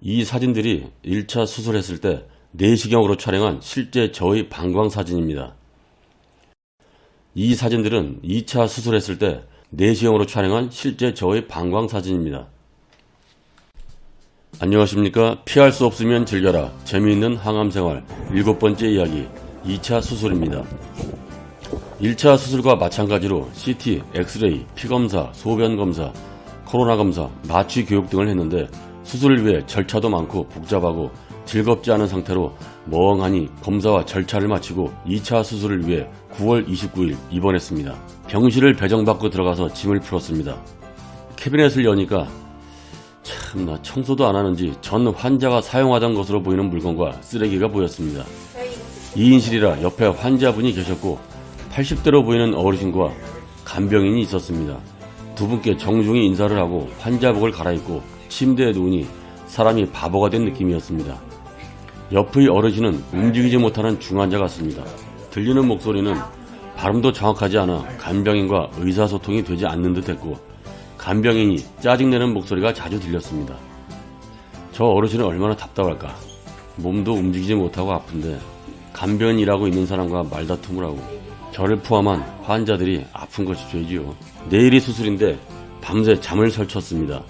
이 사진들이 1차 수술했을 때 내시경으로 촬영한 실제 저의 방광 사진입니다. 이 사진들은 2차 수술했을 때 내시경으로 촬영한 실제 저의 방광 사진입니다. 안녕하십니까. 피할 수 없으면 즐겨라. 재미있는 항암생활 7번째 이야기 2차 수술입니다. 1차 수술과 마찬가지로 CT, 엑스레이, 피검사, 소변검사, 코로나검사, 마취 교육 등을 했는데 수술을 위해 절차도 많고 복잡하고 즐겁지 않은 상태로 멍하니 검사와 절차를 마치고 2차 수술을 위해 9월 29일 입원했습니다. 병실을 배정받고 들어가서 짐을 풀었습니다. 캐비넷을 여니까 참나 청소도 안 하는지 전 환자가 사용하던 것으로 보이는 물건과 쓰레기가 보였습니다. 2인실이라 옆에 환자분이 계셨고 80대로 보이는 어르신과 간병인이 있었습니다. 두 분께 정중히 인사를 하고 환자복을 갈아입고 침대에 누우니 사람이 바보가 된 느낌이었습니다. 옆의 어르신은 움직이지 못하는 중환자 같습니다. 들리는 목소리는 발음도 정확하지 않아 간병인과 의사소통이 되지 않는 듯 했고 간병인이 짜증내는 목소리가 자주 들렸습니다. 저 어르신은 얼마나 답답할까. 몸도 움직이지 못하고 아픈데 간병인 일하고 있는 사람과 말다툼을 하고 저를 포함한 환자들이 아픈 것이 죄지요. 내일이 수술인데 밤새 잠을 설쳤습니다.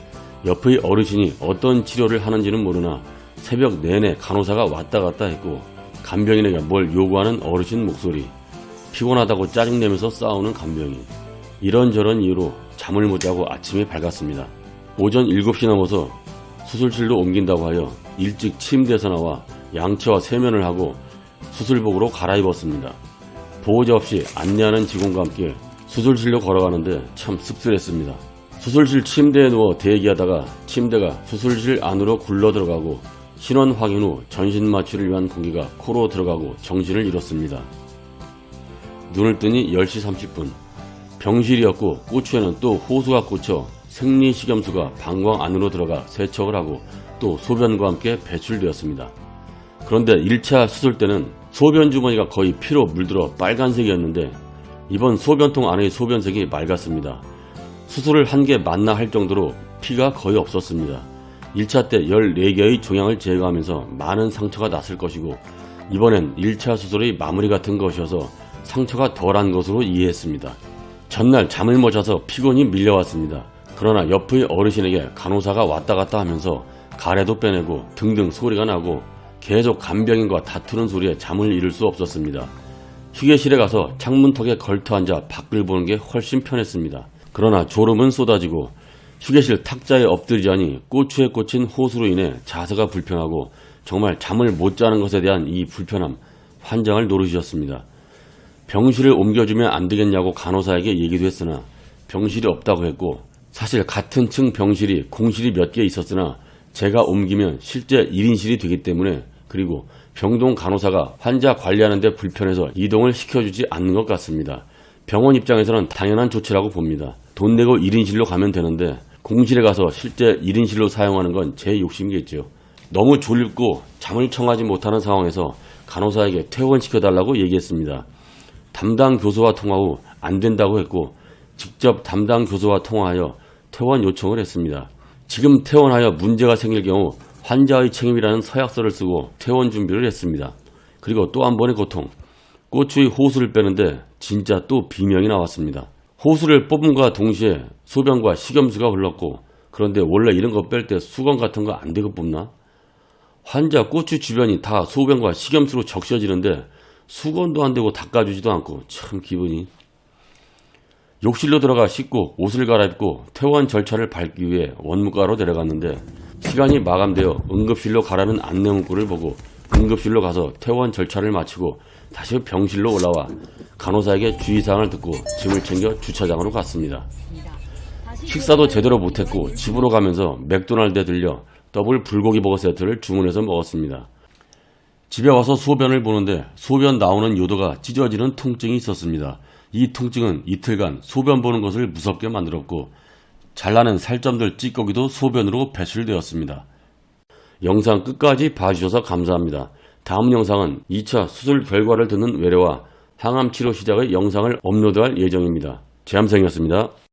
옆의 어르신이 어떤 치료를 하는지는 모르나 새벽 내내 간호사가 왔다 갔다 했고 간병인에게 뭘 요구하는 어르신 목소리, 피곤하다고 짜증내면서 싸우는 간병인, 이런저런 이유로 잠을 못 자고 아침이 밝았습니다. 오전 7시 넘어서 수술실로 옮긴다고 하여 일찍 침대에서 나와 양치와 세면을 하고 수술복으로 갈아입었습니다. 보호자 없이 안내하는 직원과 함께 수술실로 걸어가는데 참 씁쓸했습니다. 수술실 침대에 누워 대기하다가 침대가 수술실 안으로 굴러 들어가고 신원 확인 후 전신 마취를 위한 공기가 코로 들어가고 정신을 잃었습니다. 눈을 뜨니 10시 30분. 병실이었고 꼬추에는 또 호수가 꽂혀 생리식염수가 방광 안으로 들어가 세척을 하고 또 소변과 함께 배출되었습니다. 그런데 1차 수술 때는 소변 주머니가 거의 피로 물들어 빨간색이었는데 이번 소변통 안의 소변색이 맑았습니다. 수술을 한 게 맞나 할 정도로 피가 거의 없었습니다. 1차 때 14개의 종양을 제거하면서 많은 상처가 났을 것이고 이번엔 1차 수술의 마무리 같은 것이어서 상처가 덜한 것으로 이해했습니다. 전날 잠을 못 자서 피곤이 밀려왔습니다. 그러나 옆의 어르신에게 간호사가 왔다 갔다 하면서 가래도 빼내고 등등 소리가 나고 계속 간병인과 다투는 소리에 잠을 이룰 수 없었습니다. 휴게실에 가서 창문턱에 걸터 앉아 밖을 보는 게 훨씬 편했습니다. 그러나 졸음은 쏟아지고 휴게실 탁자에 엎드리자니 꼬추에 꽂힌 호수로 인해 자세가 불편하고 정말 잠을 못 자는 것에 대한 이 불편함, 환장을 노릇이었습니다. 병실을 옮겨주면 안 되겠냐고 간호사에게 얘기도 했으나 병실이 없다고 했고 사실 같은 층 병실이 공실이 몇 개 있었으나 제가 옮기면 실제 1인실이 되기 때문에 그리고 병동 간호사가 환자 관리하는 데 불편해서 이동을 시켜주지 않는 것 같습니다. 병원 입장에서는 당연한 조치라고 봅니다. 돈 내고 1인실로 가면 되는데 공실에 가서 실제 1인실로 사용하는 건 제 욕심이겠죠. 너무 졸립고 잠을 청하지 못하는 상황에서 간호사에게 퇴원시켜달라고 얘기했습니다. 담당 교수와 통화 후 안 된다고 했고 직접 담당 교수와 통화하여 퇴원 요청을 했습니다. 지금 퇴원하여 문제가 생길 경우 환자의 책임이라는 서약서를 쓰고 퇴원 준비를 했습니다. 그리고 또 한 번의 고통, 꼬추의 호수를 빼는데 진짜 또 비명이 나왔습니다. 호수를 뽑음과 동시에 소변과 식염수가 흘렀고 그런데 원래 이런 거 뺄 때 수건 같은 거 안 대고 뽑나? 환자 꼬추 주변이 다 소변과 식염수로 적셔지는데 수건도 안 대고 닦아주지도 않고 참 기분이. 욕실로 들어가 씻고 옷을 갈아입고 퇴원 절차를 밟기 위해 원무과로 데려갔는데 시간이 마감되어 응급실로 가라는 안내 문구를 보고 응급실로 가서 퇴원 절차를 마치고 다시 병실로 올라와 간호사에게 주의사항을 듣고 짐을 챙겨 주차장으로 갔습니다. 식사도 제대로 못했고 집으로 가면서 맥도날드에 들려 더블 불고기 버거 세트를 주문해서 먹었습니다. 집에 와서 소변을 보는데 소변 나오는 요도가 찢어지는 통증이 있었습니다. 이 통증은 이틀간 소변 보는 것을 무섭게 만들었고 잘나는 살점들 찌꺼기도 소변으로 배출되었습니다. 영상 끝까지 봐주셔서 감사합니다. 다음 영상은 2차 수술 결과를 듣는 외래와 항암치료 시작의 영상을 업로드할 예정입니다. 제암생이었습니다.